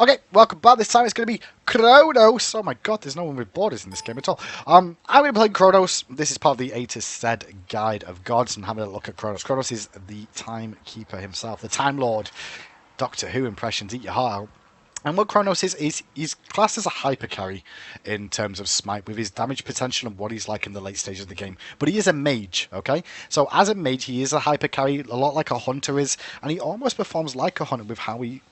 Okay, welcome back. This time it's going to be Chronos. Oh my god, there's no one with borders in this game at all. I'm going to be playing Chronos. This is part of the A to Z Guide of Gods and having a look at Chronos. Chronos is the timekeeper himself, the Time Lord. Doctor Who impressions, eat your heart out. And what Chronos is he's classed as a hyper carry in terms of smite with his damage potential and what he's like in the late stages of the game. But he is a mage, okay? So as a mage, he is a hyper carry, a lot like a hunter is, and he almost performs like a hunter with how he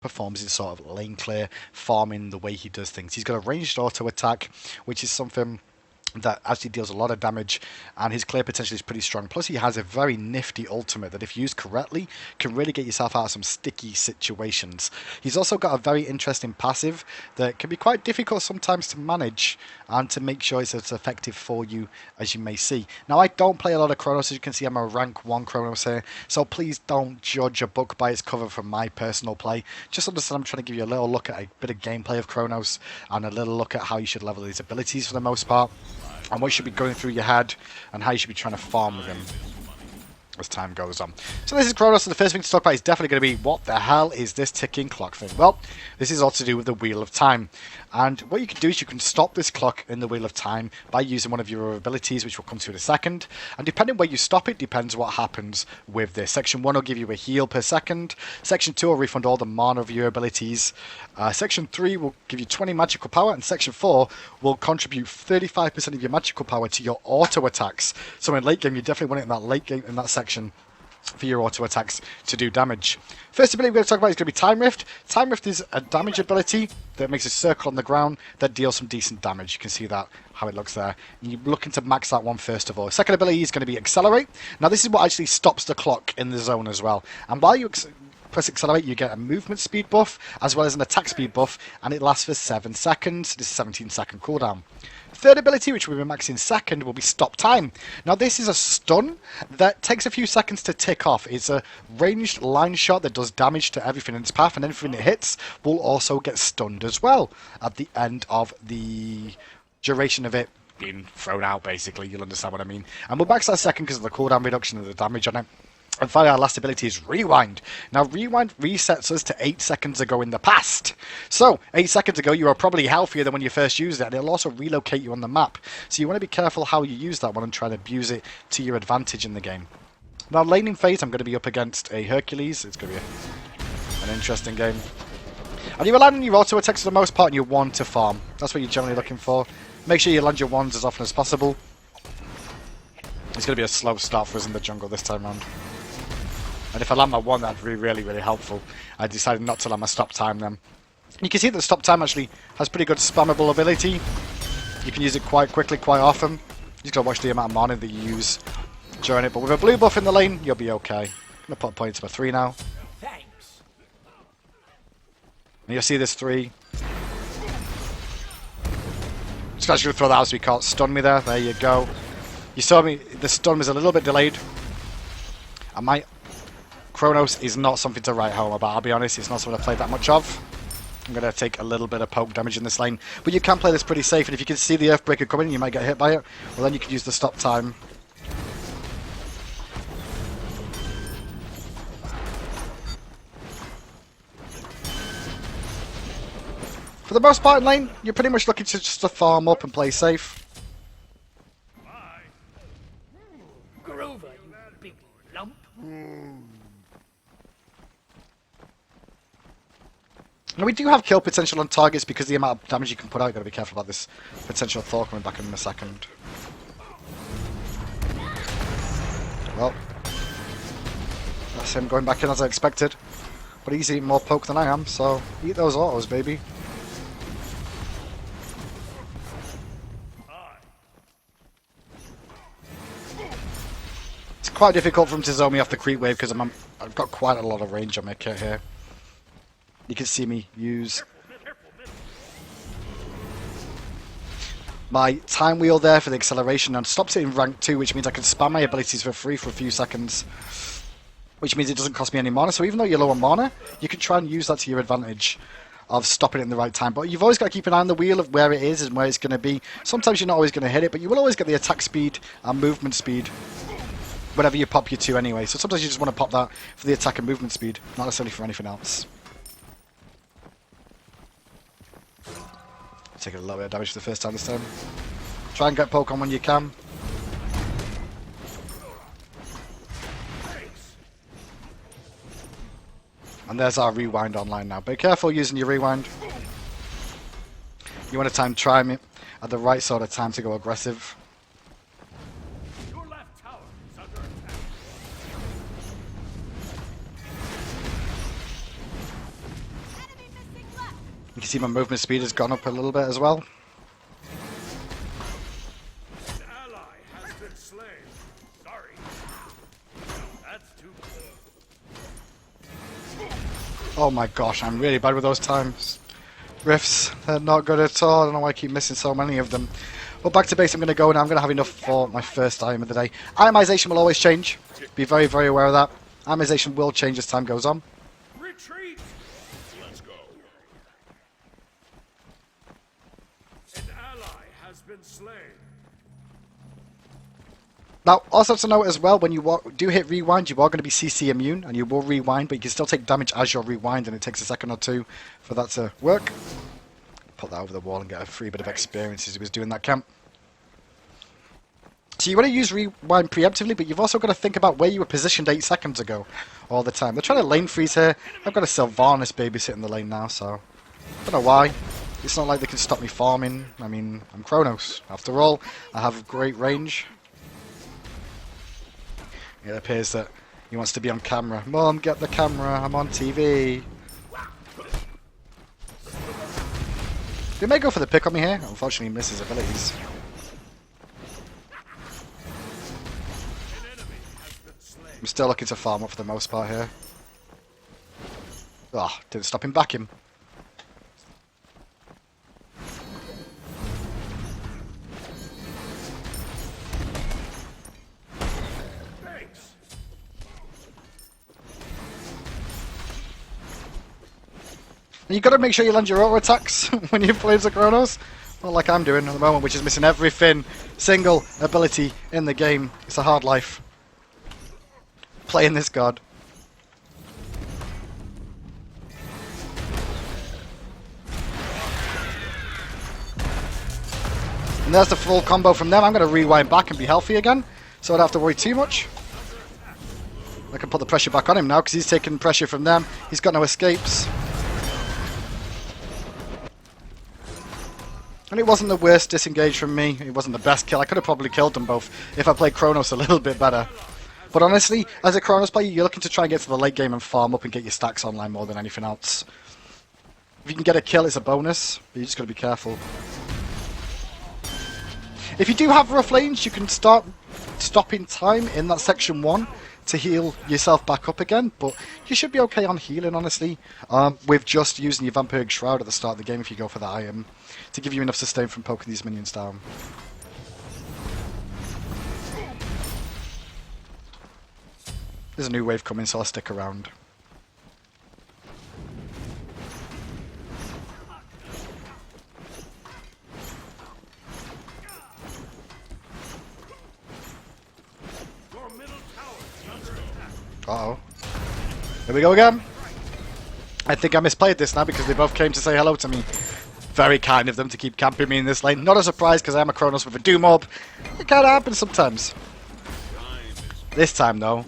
performs his sort of lane clear, farming, the way he does things. He's got a ranged auto attack, which is something that actually deals a lot of damage, and his clear potential is pretty strong. Plus he has a very nifty ultimate that if used correctly can really get yourself out of some sticky situations. He's also got a very interesting passive that can be quite difficult sometimes to manage and to make sure it's as effective for you as you may see. Now I don't play a lot of Chronos, as you can see I'm a rank 1 Chronos here, so please don't judge a book by its cover from my personal play. Just understand I'm trying to give you a little look at a bit of gameplay of Chronos and a little look at how you should level his abilities for the most part, and what should be going through your head, and how you should be trying to farm with him as time goes on. So this is Chronos, and the first thing to talk about is definitely going to be, what the hell is this ticking clock thing? Well, this is all to do with the Wheel of Time. And what you can do is you can stop this clock in the Wheel of Time by using one of your abilities, which we'll come to in a second. And depending where you stop it, depends what happens with this. Section 1 will give you a heal per second. Section 2 will refund all the mana of your abilities. Section 3 will give you 20 magical power. And Section 4 will contribute 35% of your magical power to your auto attacks. So in late game, you definitely want it in that late game, in that section, for your auto attacks to do damage. First ability we're going to talk about is going to be Time Rift. Time Rift is a damage ability that makes a circle on the ground that deals some decent damage. You can see that, how it looks there. And you're looking to max that one first of all. Second ability is going to be Accelerate. Now this is what actually stops the clock in the zone as well. And while you press Accelerate, you get a movement speed buff as well as an attack speed buff, and it lasts for 7 seconds. This is a 17-second cooldown. Third ability, which we'll be maxing second, will be Stop Time. Now this is a stun that takes a few seconds to tick off. It's a ranged line shot that does damage to everything in its path, and everything it hits will also get stunned as well at the end of the duration of it being thrown out, basically. You'll understand what I mean. And we'll max that second because of the cooldown reduction and the damage on it. And finally, our last ability is Rewind. Now, Rewind resets us to 8 seconds ago in the past. So, 8 seconds ago, you were probably healthier than when you first used it, and it'll also relocate you on the map. So you want to be careful how you use that one and try to abuse it to your advantage in the game. Now, laning phase, I'm going to be up against a Hercules. It's going to be an interesting game. And you will land on your auto attacks for the most part, and you want to farm. That's what you're generally looking for. Make sure you land your wands as often as possible. It's going to be a slow start for us in the jungle this time round. And if I land my one, that'd be really, really helpful. I decided not to land my Stop Time then. You can see that Stop Time actually has pretty good spammable ability. You can use it quite quickly, quite often. You just gotta watch the amount of mana that you use during it. But with a blue buff in the lane, you'll be okay. I'm gonna put a point to my 3 now. Thanks. And you'll see this 3. Just actually throw that out so you can't stun me there. There you go. You saw me, the stun was a little bit delayed. I might... Chronos is not something to write home about, I'll be honest. It's not something I've played that much of. I'm going to take a little bit of poke damage in this lane. But you can play this pretty safe, and if you can see the Earthbreaker coming, you might get hit by it. Well, then you can use the Stop Time. For the most part in lane, you're pretty much looking to just to farm up and play safe. Grover, you big lump. Now we do have kill potential on targets because of the amount of damage you can put out. You've got to be careful about this potential Thor coming back in a second. Well, that's him going back in as I expected. But he's eating more poke than I am, so eat those autos, baby. It's quite difficult for him to zone me off the creep wave because I've got quite a lot of range on my kit here. You can see me use my time wheel there for the acceleration, and stops it in rank 2, which means I can spam my abilities for free for a few seconds, which means it doesn't cost me any mana. So even though you're low on mana, you can try and use that to your advantage of stopping it in the right time. But you've always got to keep an eye on the wheel of where it is and where it's going to be. Sometimes you're not always going to hit it, but you will always get the attack speed and movement speed whenever you pop your 2 anyway. So sometimes you just want to pop that for the attack and movement speed, not necessarily for anything else. Taking a little bit of damage for the first time this time. Try and get Pokemon when you can. And there's our rewind online now. Be careful using your rewind. You want to time time it at the right sort of time to go aggressive. Your left tower is under attack. You can see my movement speed has gone up a little bit as well. An ally has been slain. Sorry. That's too bad. Oh my gosh, I'm really bad with those times. Riffs, they're not good at all. I don't know why I keep missing so many of them. But back to base, I'm going to go now. I'm going to have enough for my first item of the day. Itemization will always change. Be very, very aware of that. Itemization will change as time goes on. Retreat! Let's go. An ally has been slain. Now, also to note as well, when you do hit rewind, you are going to be CC immune, and you will rewind, but you can still take damage as you're rewind, and it takes a second or two for that to work. Put that over the wall and get a free bit of experience as he was doing that camp. So you want to use rewind preemptively, but you've also got to think about where you were positioned 8 seconds ago all the time. They're trying to lane freeze here. I've got a Sylvanas babysitting the lane now, so I don't know why. It's not like they can stop me farming. I mean, I'm Chronos. After all, I have great range. It appears that he wants to be on camera. Mom, get the camera. I'm on TV. They may go for the pick on me here. Unfortunately, he misses abilities. I'm still looking to farm up for the most part here. Oh, didn't stop him backing. Thanks. And you've got to make sure you land your auto attacks when you play as a Chronos. Not like I'm doing at the moment, which is missing every single ability in the game. It's a hard life playing this god. And there's the full combo from them. I'm going to rewind back and be healthy again, so I don't have to worry too much. I can put the pressure back on him now because he's taking pressure from them. He's got no escapes. And it wasn't the worst disengage from me. It wasn't the best kill. I could have probably killed them both if I played Chronos a little bit better. But honestly, as a Chronos player, you're looking to try and get to the late game and farm up and get your stacks online more than anything else. If you can get a kill, it's a bonus, but you just got to be careful. If you do have rough lanes, you can start stopping time in that section 1 to heal yourself back up again, but you should be okay on healing, honestly, with just using your Vampiric Shroud at the start of the game if you go for that item, to give you enough sustain from poking these minions down. There's a new wave coming, so I'll stick around. Your middle tower is under attack. Uh-oh. Here we go again. I think I misplayed this now because they both came to say hello to me. Very kind of them to keep camping me in this lane. Not a surprise because I am a Chronos with a Doom Orb. It kind of happens sometimes. This time, though,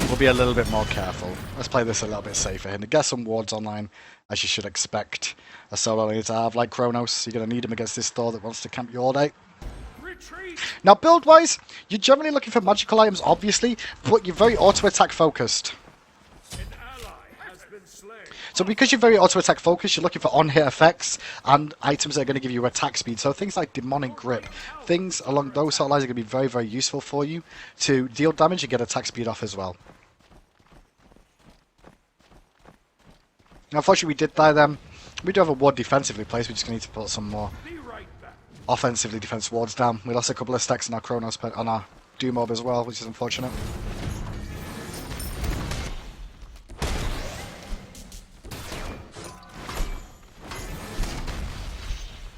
we'll be a little bit more careful. Let's play this a little bit safer and get some wards online, as you should expect a solo laner to have, like Chronos. You're going to need him against this Thor that wants to camp you all day. Retreat! Now, build-wise, you're generally looking for magical items, obviously, but you're very auto-attack focused. An ally has been slain. So because you're very auto-attack focused, you're looking for on-hit effects and items that are going to give you attack speed. So things like Demonic Grip, things along those sort of lines are going to be very, very useful for you to deal damage and get attack speed off as well. Now, unfortunately, we did die them. We do have a ward defensively placed. We're just going to need to put some more Be right back. offensively defense wards down. We lost a couple of stacks in our Chronos on our Doom Orb as well, which is unfortunate.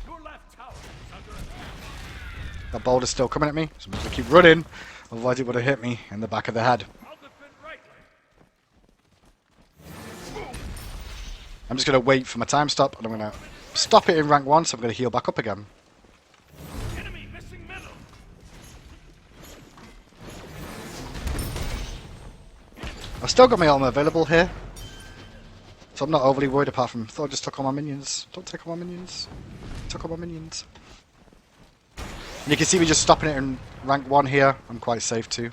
Your left tower is under attack. That boulder's still coming at me, so I'm just going to keep running. Otherwise, it would have hit me in the back of the head. I'll defend rightly. I'm just going to wait for my time stop, and I'm going to stop it in rank 1, so I'm going to heal back up again. Enemy missing middle. I've still got my ultimate available here. So I'm not overly worried apart from... Thought I just took all my minions. Don't take all my minions. Took all my minions. And you can see me just stopping it in rank 1 here. I'm quite safe too.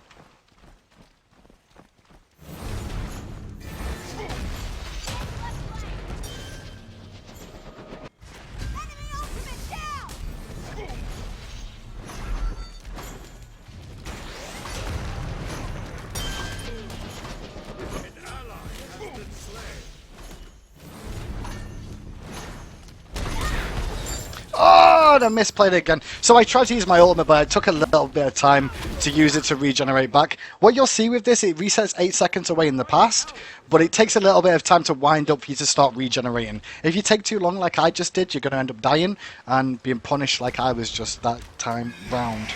Oh, and I misplayed it again. So I tried to use my ultimate, but it took a little bit of time to use it to regenerate back. What you'll see with this, it resets 8 seconds away in the past, but it takes a little bit of time to wind up for you to start regenerating. If you take too long like I just did, you're going to end up dying and being punished like I was just that time round.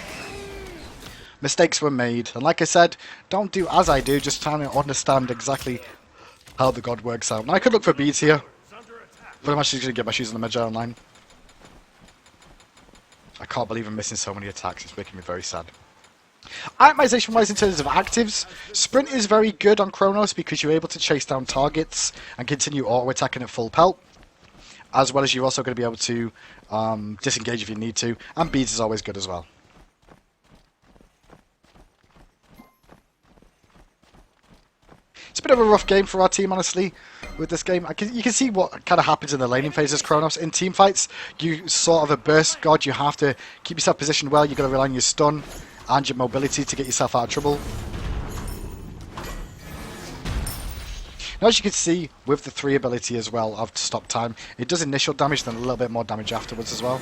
Mistakes were made, and like I said, don't do as I do, just trying to understand exactly how the god works out. Now I could look for beads here, but I'm actually going to get my shoes on the Magellan line. I can't believe I'm missing so many attacks, it's making me very sad. Itemization wise in terms of actives, Sprint is very good on Chronos because you're able to chase down targets and continue auto attacking at full pelt. As well as you're also going to be able to disengage if you need to, and beads is always good as well. It's a bit of a rough game for our team, honestly, with this game. You can see what kind of happens in the laning phases, Chronos. In team fights, you sort of a burst god. You have to keep yourself positioned well. You've got to rely on your stun and your mobility to get yourself out of trouble. Now, as you can see, with the 3 ability as well of stop time, it does initial damage, then a little bit more damage afterwards as well.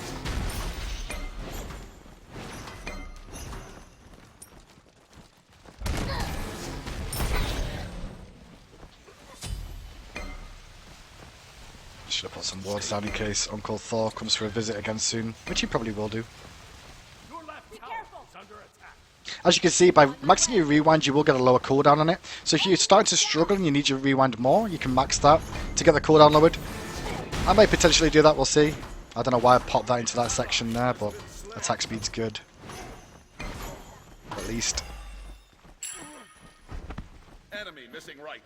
Should have put some wards down in case Uncle Thor comes for a visit again soon, which he probably will do. Your left tower is under attack. As you can see, by maxing your rewind, you will get a lower cooldown on it. So if you're starting to struggle and you need your rewind more, you can max that to get the cooldown lowered. I might potentially do that, we'll see. I don't know why I popped that into that section there, but attack speed's good. At least. Enemy missing right.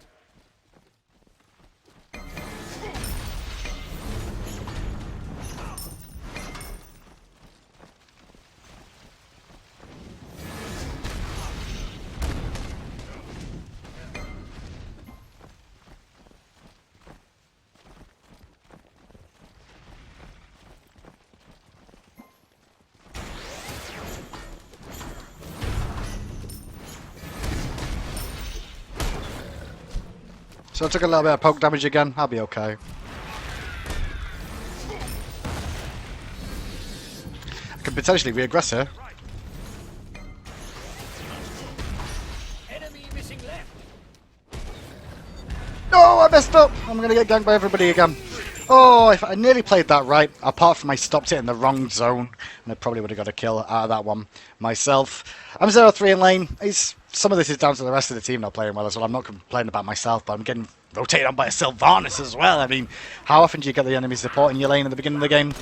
So I took a little bit of poke damage again, I'll be okay. I can potentially re-aggress here. Enemy missing left. No, I messed up! I'm gonna get ganked by everybody again. Oh, if I nearly played that right, apart from I stopped it in the wrong zone, and I probably would have got a kill out of that one myself. I'm 0-3 in lane. Some of this is down to the rest of the team not playing well as well. I'm not complaining about myself, but I'm getting rotated on by a Sylvanas as well. I mean, how often do you get the enemy support in your lane at the beginning of the game?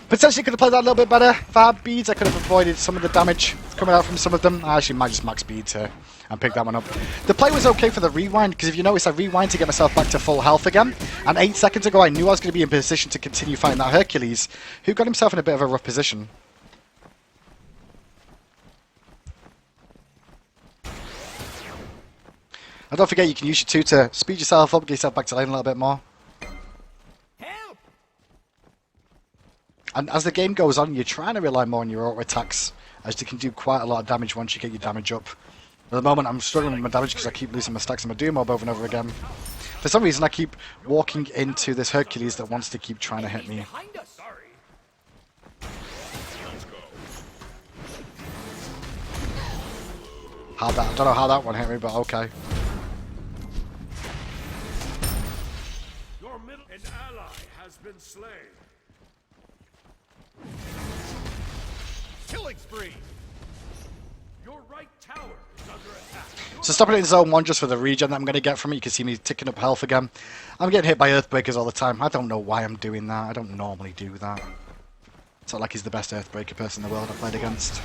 Potentially could have played that a little bit better. If I had beads, I could have avoided some of the damage coming out from some of them. I actually might just max beads here and pick that one up. The play was okay for the rewind, because if you notice, I rewind to get myself back to full health again. And 8 seconds ago, I knew I was going to be in position to continue fighting that Hercules, who got himself in a bit of a rough position. And don't forget, you can use your 2 to speed yourself up, get yourself back to lane a little bit more. Help! And as the game goes on, you're trying to rely more on your auto attacks, as you can do quite a lot of damage once you get your damage up. At the moment, I'm struggling with my damage because I keep losing my stacks on my Doom Mob over and over again. For some reason, I keep walking into this Hercules that wants to keep trying to hit me. Behind us. Sorry. Let's go. I don't know how that one hit me, but okay. Your middle. An ally has been slain. Killing spree. Your right tower is under attack. So stopping it in zone 1 just for the regen that I'm going to get from it. You can see me ticking up health again. I'm getting hit by Earthbreakers all the time. I don't know why I'm doing that. I don't normally do that. It's not like he's the best Earthbreaker person in the world I've played against.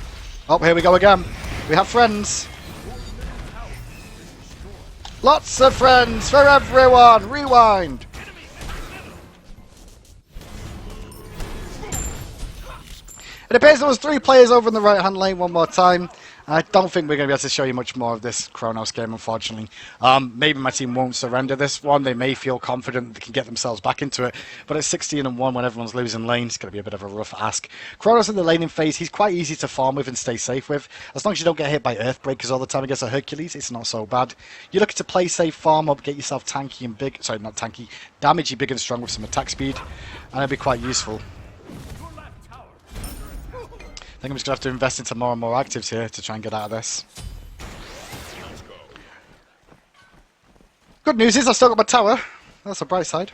Oh, here we go again. We have friends. Lots of friends for everyone. Rewind. It appears there was 3 players over in the right-hand lane one more time. I don't think we're going to be able to show you much more of this Chronos game, unfortunately. Maybe my team won't surrender this one. They may feel confident they can get themselves back into it. But at 16-1 when everyone's losing lane, it's going to be a bit of a rough ask. Chronos in the laning phase, he's quite easy to farm with and stay safe with. As long as you don't get hit by Earthbreakers all the time against a Hercules, it's not so bad. You're looking to play safe, farm up, get yourself tanky and big. Sorry, not tanky. Damagey, big and strong with some attack speed. And it'll be quite useful. I think I'm just going to have to invest into more and more actives here to try and get out of this. Good news is I've still got my tower. That's a bright side.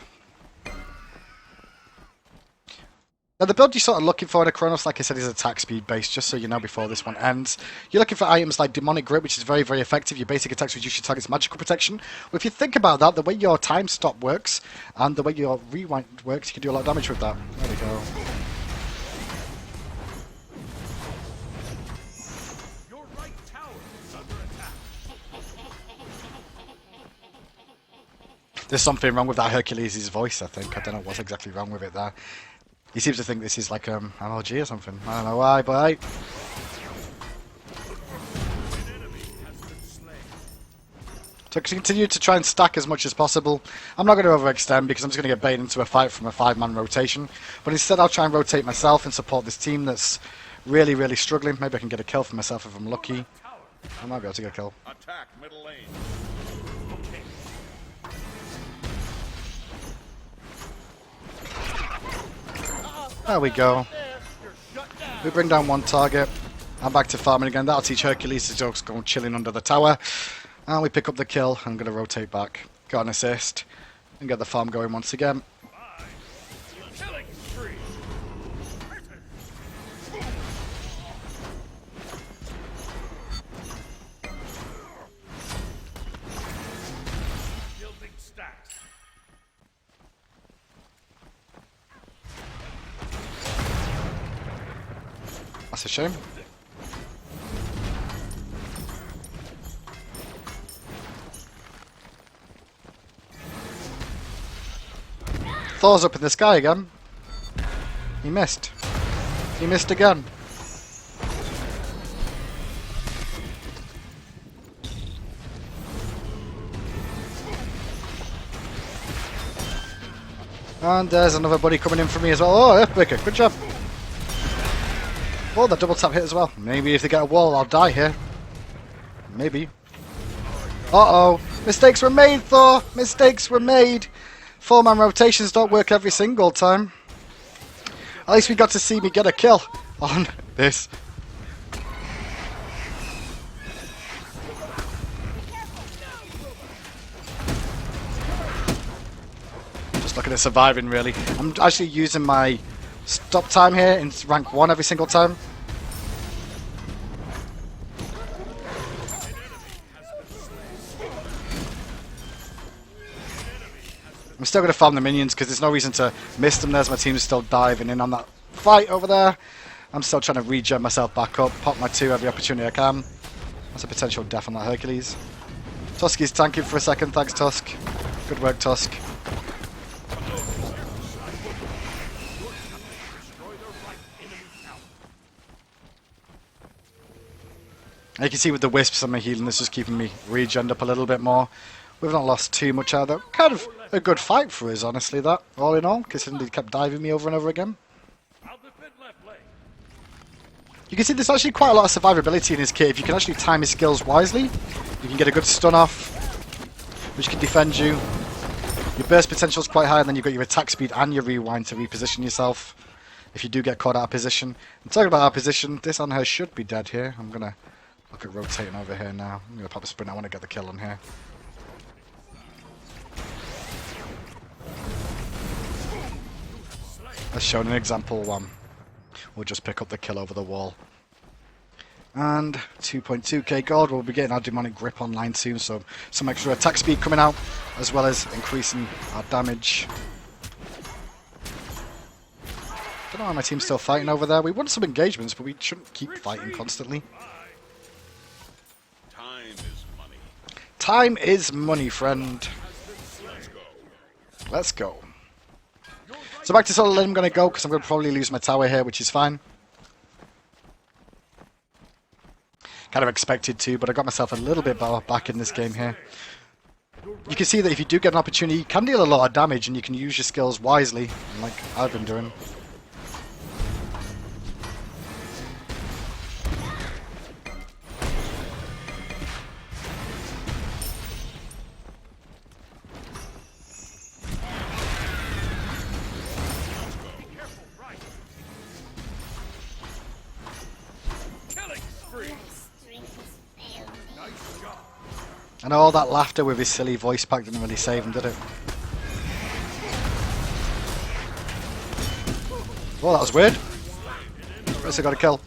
Now the build you're sort of looking for in a Chronos, like I said, is attack speed based, just so you know before this one ends. You're looking for items like Demonic Grip, which is very, very effective. Your basic attacks reduce your target's magical protection. Well, if you think about that, the way your time stop works and the way your rewind works, you can do a lot of damage with that. There we go. There's something wrong with that Hercules' voice, I think. I don't know what's exactly wrong with it there. He seems to think this is like MLG or something. I don't know why, but so continue to try and stack as much as possible. I'm not going to overextend because I'm just going to get baited into a fight from a 5-man rotation. But instead I'll try and rotate myself and support this team that's really, really struggling. Maybe I can get a kill for myself if I'm lucky. I might be able to get a kill. Attack middle lane. There we go. We bring down one target. I'm back to farming again. That'll teach Hercules to just go chilling under the tower. And we pick up the kill. I'm going to rotate back. Got an assist. And get the farm going once again. Killing spree. Building stacks. That's a shame. Thor's up in the sky again. He missed. He missed again. And there's another buddy coming in for me as well. Oh, Earthbreaker, good job. Oh, the double tap hit as well. Maybe if they get a wall, I'll die here. Maybe. Uh-oh. Mistakes were made, Thor. Mistakes were made. 4-man rotations don't work every single time. At least we got to see me get a kill on this. Just looking at surviving, really. I'm actually using my stop time here in rank 1 every single time. I'm still going to farm the minions because there's no reason to miss them. There's my team still diving in on that fight over there. I'm still trying to regen myself back up, pop my 2 every opportunity I can. That's a potential death on that Hercules. Tuski's tanking for a second, thanks Tusk. Good work Tusk. And you can see with the wisps and my healing, this is keeping me regened up a little bit more. We've not lost too much either. Kind of a good fight for us, honestly, that, all in all, considering they kept diving me over and over again. You can see there's actually quite a lot of survivability in his kit. If you can actually time his skills wisely, you can get a good stun off, which can defend you. Your burst potential is quite high, and then you've got your attack speed and your rewind to reposition yourself if you do get caught out of position. And talking about our position, this on her should be dead here. I'm going to look at rotating over here now. I'm going to pop a sprint. I want to get the kill on here. As shown in example 1, we'll just pick up the kill over the wall. And 2.2k gold. We'll be getting our demonic grip online soon, so some extra attack speed coming out, as well as increasing our damage. Don't know why my team's still fighting over there. We want some engagements, but we shouldn't keep fighting constantly. Time is money. Time is money, friend. Let's go. So back to solo lane I'm going to go, because I'm going to probably lose my tower here, which is fine. Kind of expected to, but I got myself a little bit better back in this game here. You can see that if you do get an opportunity, you can deal a lot of damage, and you can use your skills wisely, like I've been doing. I know all that laughter with his silly voice pack didn't really save him, did it? Oh, that was weird. At least I got a kill.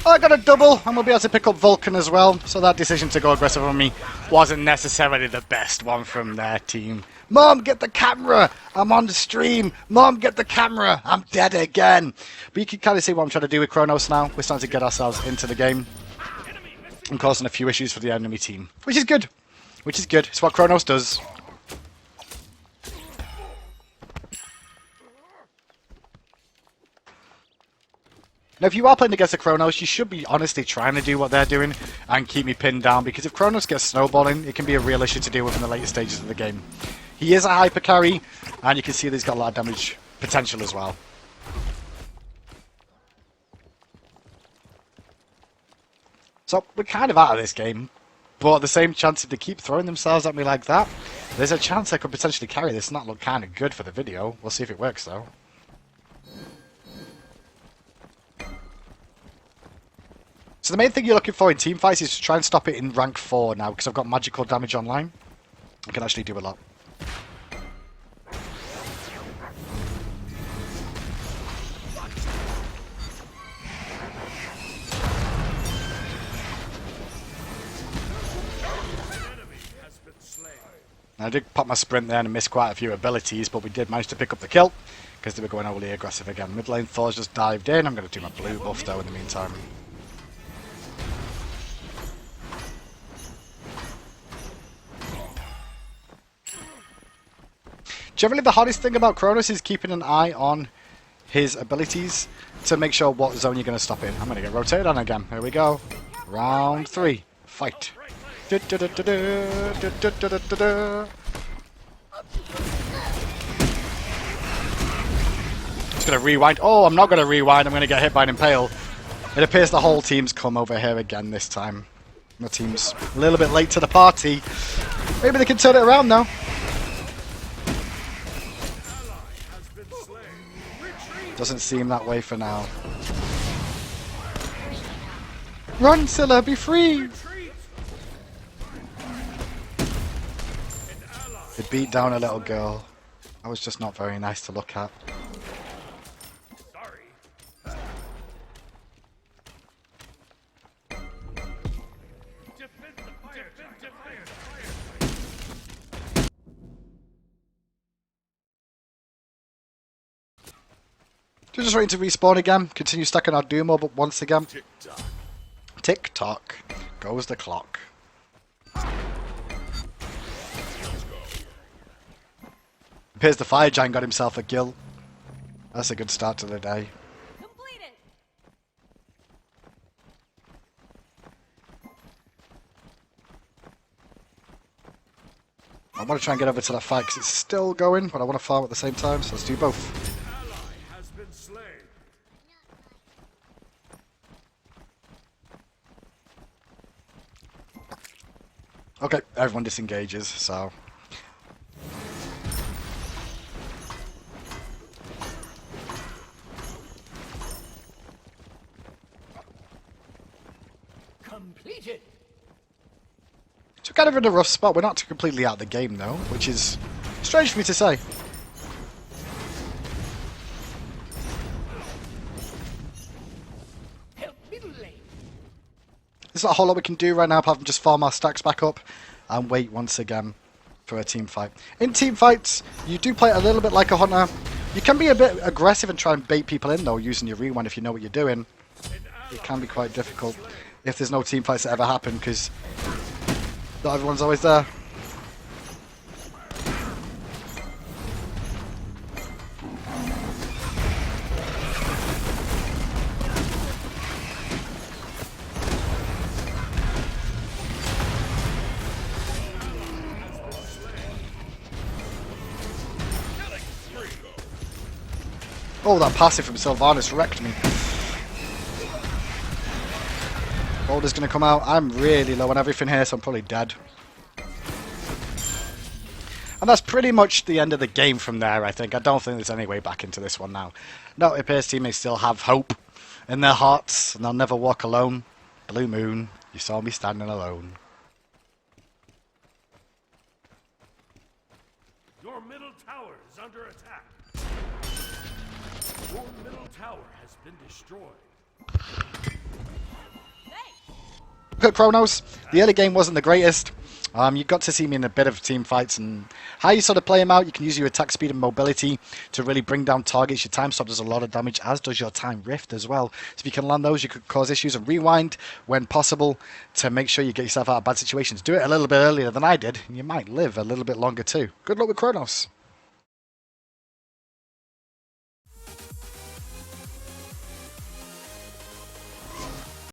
Oh, I got a double, and we'll be able to pick up Vulcan as well, so that decision to go aggressive on me wasn't necessarily the best one from their team. Mom, get the camera! I'm on the stream! Mom, get the camera! I'm dead again! But you can kind of see what I'm trying to do with Chronos now. We're starting to get ourselves into the game and causing a few issues for the enemy team. Which is good. Which is good. It's what Chronos does. Now, if you are playing against the Chronos, you should be honestly trying to do what they're doing and keep me pinned down, because if Chronos gets snowballing, it can be a real issue to deal with in the later stages of the game. He is a hyper carry, and you can see that he's got a lot of damage potential as well. So, we're kind of out of this game, but at the same chance, if they keep throwing themselves at me like that, there's a chance I could potentially carry this and that look kind of good for the video. We'll see if it works, though. So the main thing you're looking for in teamfights is to try and stop it in rank 4 now, because I've got magical damage online. I can actually do a lot. I did pop my sprint there and miss quite a few abilities, but we did manage to pick up the kill, because they were going overly aggressive again. Mid lane Thor's just dived in. I'm going to do my blue buff though in the meantime. Generally, the hardest thing about Chronos is keeping an eye on his abilities to make sure what zone you're going to stop in. I'm going to get rotated on again. Here we go. Round 3. Fight. Just going to rewind. Oh, I'm not going to rewind. I'm going to get hit by an impale. It appears the whole team's come over here again this time. My team's a little bit late to the party. Maybe they can turn it around though. Doesn't seem that way for now. Run, Scylla, be free! It beat down a little girl. That was just not very nice to look at. We're just waiting to respawn again, continue stacking our Dumo, but once again, tick tock goes the clock. Appears the Fire Giant got himself a kill. That's a good start to the day. Completed. I want to try and get over to that fight because it's still going, but I want to farm at the same time, so let's do both. Okay, everyone disengages, so... Completed. So kind of in a rough spot. We're not completely out of the game though, which is strange for me to say. there's not a whole lot we can do right now apart from just farm our stacks back up and wait once again for a team fight. In team fights, you do play a little bit like a hunter. You can be a bit aggressive and try and bait people in though, using your rewind if you know what you're doing. It can be quite difficult if there's no team fights that ever happen, because not everyone's always there. Oh, that passive from Sylvanas wrecked me. Boulder's going to come out. I'm really low on everything here, so I'm probably dead. And that's pretty much the end of the game from there, I think. I don't think there's any way back into this one now. No, it appears teammates still have hope in their hearts, and they'll never walk alone. Blue Moon, you saw me standing alone. Your middle tower is under attack. Your middle tower has been destroyed. Look at Chronos. The early game wasn't the greatest. You got to see me in a bit of team fights, and how you sort of play them out. You can use your attack speed and mobility to really bring down targets. Your time stop does a lot of damage, as does your time rift as well. So if you can land those, you could cause issues, and rewind when possible to make sure you get yourself out of bad situations. Do it a little bit earlier than I did, and you might live a little bit longer too. Good luck with Chronos.